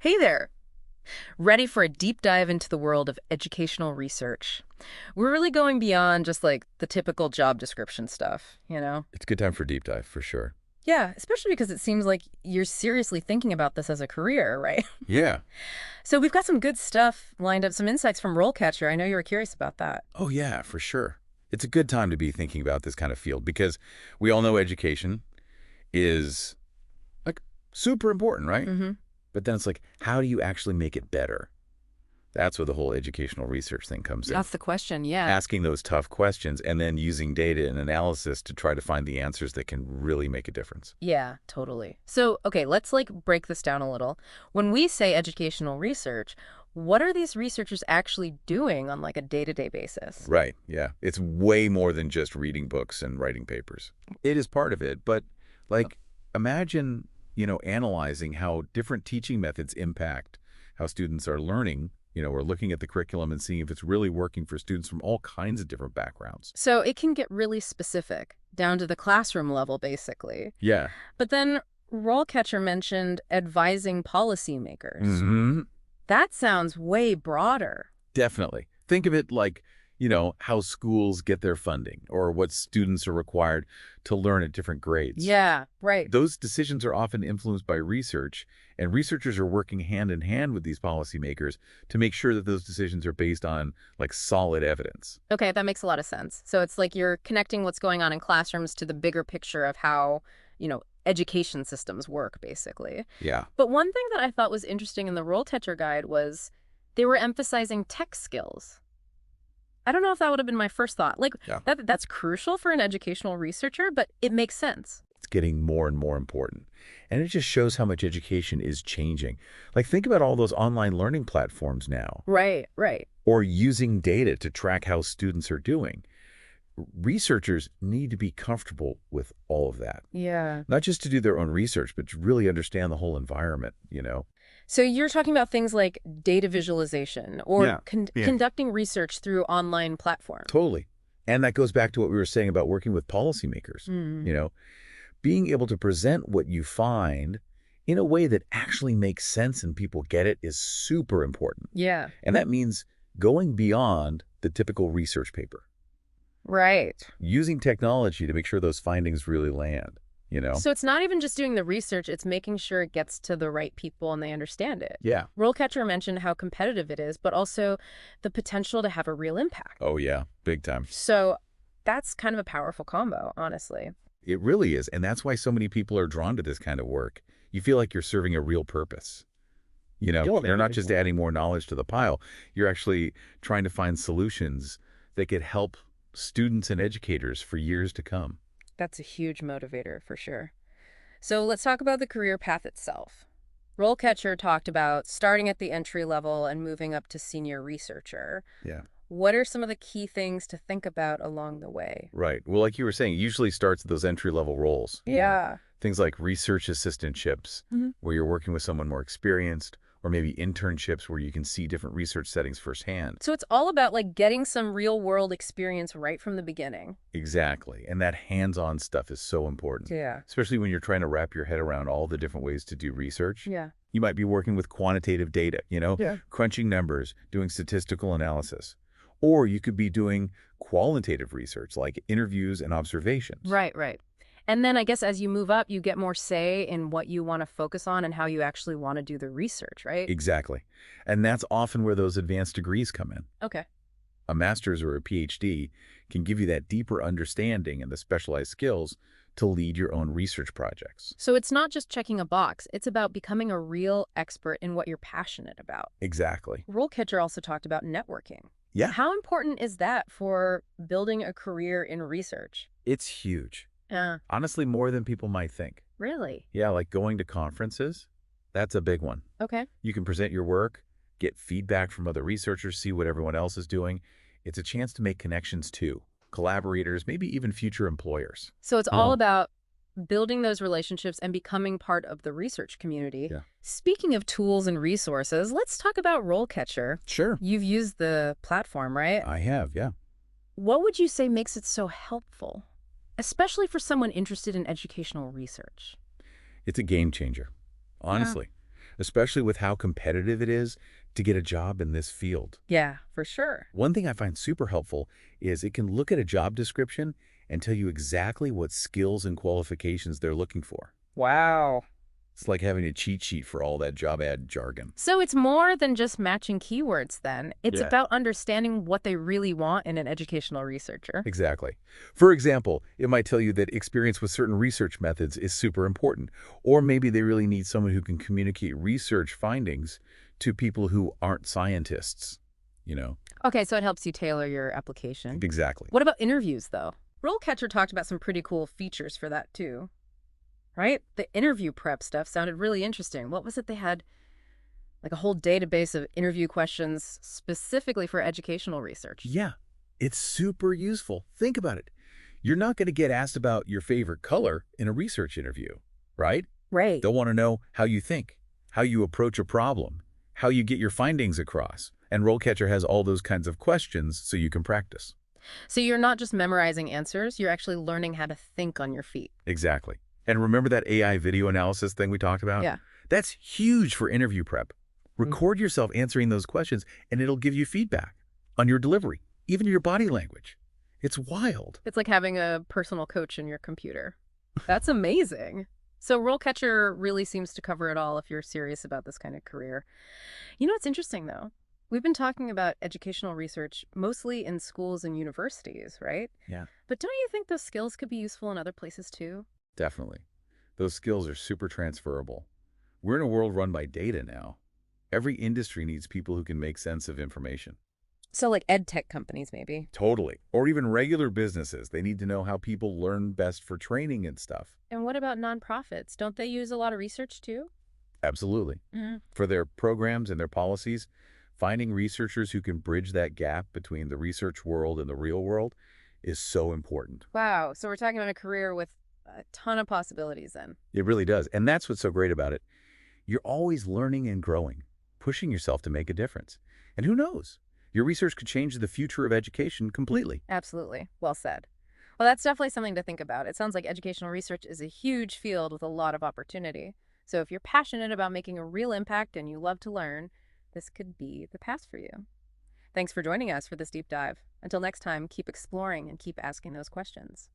Hey there! Ready for a deep dive into the world of educational research? We're really going beyond just like the typical job description stuff? It's a good time for deep dive, for sure. Yeah, especially because it seems like you're seriously thinking about this as a career, right? Yeah. So we've got some good stuff lined up, some insights from RoleCatcher. I know you were curious about that. Oh, yeah, for sure. It's a good time to be thinking about this kind of field because we all know education is like super important, right? Mm-hmm. But then it's like, how do you actually make it better? That's where the whole educational research thing comes in. That's the question, yeah. Asking those tough questions and then using data and analysis to try to find the answers that can really make a difference. Yeah, totally. So, okay, let's like break this down a little. When we say educational research, what are these researchers actually doing on like a day-to-day basis? Right, yeah. It's way more than just reading books and writing papers. It is part of it, but like imagine, analyzing how different teaching methods impact how students are learning. We're looking at the curriculum and seeing if it's really working for students from all kinds of different backgrounds. So it can get really specific, down to the classroom level, basically. Yeah. But then RoleCatcher mentioned advising policymakers. hmm That sounds way broader. Definitely. Think of it like, how schools get their funding or what students are required to learn at different grades. Yeah, right. Those decisions are often influenced by research, and researchers are working hand in hand with these policymakers to make sure that those decisions are based on like solid evidence. Okay, that makes a lot of sense. So it's like you're connecting what's going on in classrooms to the bigger picture of how education systems work, basically. Yeah. But one thing that I thought was interesting in the RoleCatcher guide was they were emphasizing tech skills. I don't know if that would have been my first thought. Like, Yeah. that's crucial for an educational researcher, but it makes sense. It's getting more and more important. And it just shows how much education is changing. Like, think about all those online learning platforms now, Right, right. or using data to track how students are doing. Researchers need to be comfortable with all of that, Yeah. not just to do their own research, but to really understand the whole environment. So you're talking about things like data visualization or Yeah, yeah. conducting research through online platforms. Totally. And that goes back to what we were saying about working with policymakers. Mm. Being able to present what you find in a way that actually makes sense and people get it is super important. Yeah. And that means going beyond the typical research paper, Right. using technology to make sure those findings really land. So it's not even just doing the research, it's making sure it gets to the right people and they understand it. Yeah. RoleCatcher mentioned how competitive it is, but also the potential to have a real impact. Oh, yeah. Big time. So that's kind of a powerful combo, honestly. It really is. And that's why so many people are drawn to this kind of work. You feel like you're serving a real purpose. You're not just adding more knowledge to the pile. You're actually trying to find solutions that could help students and educators for years to come. That's a huge motivator for sure. So let's talk about the career path itself. RoleCatcher talked about starting at the entry level and moving up to senior researcher. Yeah. What are some of the key things to think about along the way? Right. Well, like you were saying, it usually starts at those entry-level roles. Yeah. Things like research assistantships, Mhm. where you're working with someone more experienced, or maybe internships where you can see different research settings firsthand. So it's all about like getting some real world experience right from the beginning. Exactly. And that hands-on stuff is so important, Yeah. especially when you're trying to wrap your head around all the different ways to do research. Yeah. You might be working with quantitative data, Yeah. crunching numbers, doing statistical analysis. Or you could be doing qualitative research like interviews and observations. Right, right. And then I guess as you move up, you get more say in what you want to focus on and how you actually want to do the research, right? Exactly. And that's often where those advanced degrees come in. Okay. A master's or a PhD can give you that deeper understanding and the specialized skills to lead your own research projects. So it's not just checking a box, it's about becoming a real expert in what you're passionate about. Exactly. RoleCatcher also talked about networking. Yeah, How important is that for building a career in research? it's huge. Uh, Honestly, more than people might think. really? Yeah, like going to conferences, that's a big one. Okay. You can present your work, get feedback from other researchers, see what everyone else is doing. It's a chance to make connections too, collaborators, maybe even future employers. So it's all about building those relationships and becoming part of the research community. Yeah. Speaking of tools and resources, let's talk about RoleCatcher. Sure. You've used the platform, right? I have, yeah. What would you say makes it so helpful, especially for someone interested in educational research? It's a game changer, honestly. especially with how competitive it is to get a job in this field. Yeah, for sure. One thing I find super helpful is it can look at a job description and tell you exactly what skills and qualifications they're looking for. Wow. It's like having a cheat sheet for all that job ad jargon. So it's more than just matching keywords then. It's Yeah, about understanding what they really want in an educational researcher. exactly. For example, it might tell you that experience with certain research methods is super important, or maybe they really need someone who can communicate research findings to people who aren't scientists, you know? Okay, so it helps you tailor your application. Exactly. What about interviews, though? RoleCatcher talked about some pretty cool features for that, too. Right? The interview prep stuff sounded really interesting. What was it they had? Like a whole database of interview questions specifically for educational research. Yeah, it's super useful. Think about it. You're not going to get asked about your favorite color in a research interview, right? Right. They'll want to know how you think, how you approach a problem, how you get your findings across. And RoleCatcher has all those kinds of questions so you can practice. So you're not just memorizing answers, you're actually learning how to think on your feet. Exactly. And remember that AI video analysis thing we talked about? Yeah. That's huge for interview prep. Record yourself answering those questions, and it'll give you feedback on your delivery, even your body language. It's wild. It's like having a personal coach in your computer. That's amazing. So RoleCatcher really seems to cover it all if you're serious about this kind of career. You know what's interesting, though? We've been talking about educational research mostly in schools and universities, right? Yeah. But don't you think those skills could be useful in other places too? Definitely. Those skills are super transferable. We're in a world run by data now. Every industry needs people who can make sense of information. So like ed tech companies, maybe. Totally. Or even regular businesses. They need to know how people learn best for training and stuff. And what about nonprofits? Don't they use a lot of research too? Absolutely. For their programs and their policies, finding researchers who can bridge that gap between the research world and the real world is so important. Wow. So we're talking about a career with a ton of possibilities then. It really does. And that's what's so great about it. You're always learning and growing, pushing yourself to make a difference. And who knows? Your research could change the future of education completely. Absolutely. Well said. Well, that's definitely something to think about. It sounds like educational research is a huge field with a lot of opportunity. So if you're passionate about making a real impact and you love to learn, this could be the path for you. Thanks for joining us for this deep dive. Until next time, keep exploring and keep asking those questions.